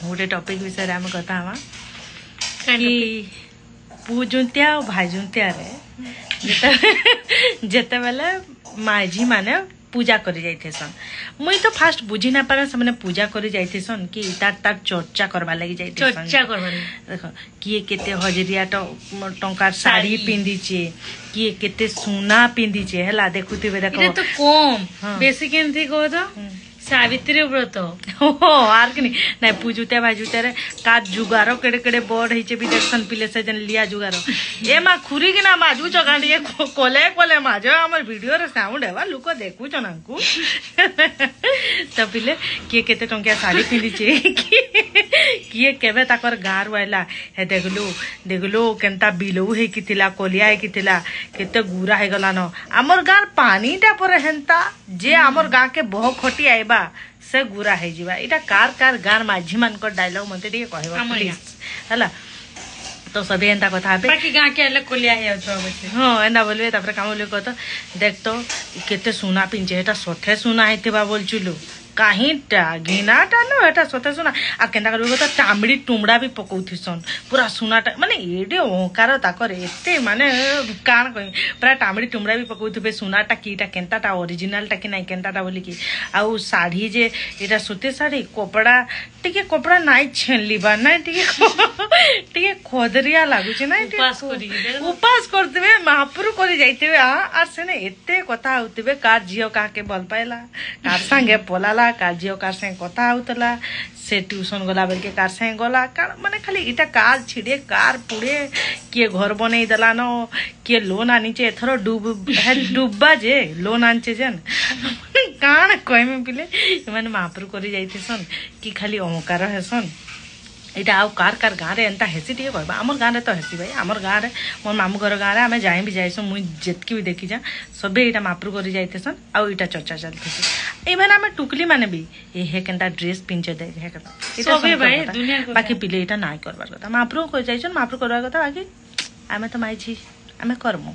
गोटे टॉपिक विषय आम कथा हमा कि पूजुंतिया और भाईजुंतिया जेते बेले माझी माने पूजा करी जाइथे सन मुई तो फास्ट बुझी ना पारे से पूजा करी जाइथे सन कि तार चर्चा करबा लागि जाइथे सन चर्चा करबा देखो किए केते हजरिया टंकार साड़ी पिंदिचे किए केते सोना पिंदिचे हला देखुथिबे देखो ये तो कम बेसी केनथि को तो सावित्री व्रत हो आर कि नहीं पूजुते भाजुते रे का जुगारो केड़े केड़े बड़ हिचे भी देखसन पिले से जन लिया जुगारो ए मा खुरी कि ना माजू चगांडी ए कोले कोले माजो हमर वीडियो रे साउंड हेवा लोक देखु चनांकु तो पिले के केते टंकिया साड़ी पिंदिचे किए केबे ताकर गार वाला हे देखलो केनता बिलौ हे किथिला कोलिया हे किथिला केते गुरा हे गला न हमर गार पानीटा पर हेंता जे हमर गा के बह खटी आइबा से गुरा है जीवा इटा कार गार माझी मान को डायलॉग मते टिके कहबा प्लीज हला तो सभी एंता कथा है बाकी गा के अलग कोलिया है तो बच्चे हां एंदा बोलबे तापर काम ले कहत देख तो केते सोना पिंचे एटा सथे सोना हेतेबा बोलचुलु काहीटा घिनाटा न एटा सथे सोना आ केंदा करबो तो टामड़ी टुमड़ा भी पकौथिसन पूरा सोनाटा माने एडे ओंकार ताकर एते माने कान कहि पूरा टामड़ी टुमड़ा भी पकौथिबे सोनाटा कीटा केंताटा ओरिजिनल टा कि नै केंताटा बोली कि आ साड़ी जे एटा सुते साड़ी कपड़ा नाइ छेनलिबा नै टिके खोदरिया लागु छै नै उपास करथिबे महापुरु करि जाइथिबे आ सेने एते कथा होतिबे कार जियो का के बल पाइला कार संगे पोलाला कार जियो कार से कथा होतला से ट्यूशन गला बेल के कार से गला कार माने खाली इटा कार छिड़े कार पुड़े के घर बनै दला न के लोन आनीचे एथरो डुब्बा जे लोन आनचे जन कान कहमे पिले माने महापुरु करि जाइथे सन कि खाली ओंकार हेसन इटा आउ कार गाँव में एंता हेसी टे कहबा आमर गाँव तो हेसी भाई आमर गाँव में मोर मामू घर गाँव में आम जाए भी जाइस मुई जेतकी भी देखी जा सबे इटा महापुरु करि जाइथे सन आउ इटा चर्चा चलथे इवन आम टुकली माने भी हे केनता ड्रेस पिंचे दे हे कथा सबे भाई दुनिया बाकी पिले इटा नाइ करबार कथा महापुरु कहि जाइछन महापुरु करबार कथा बाकी आमे तो माइछि आमे करमु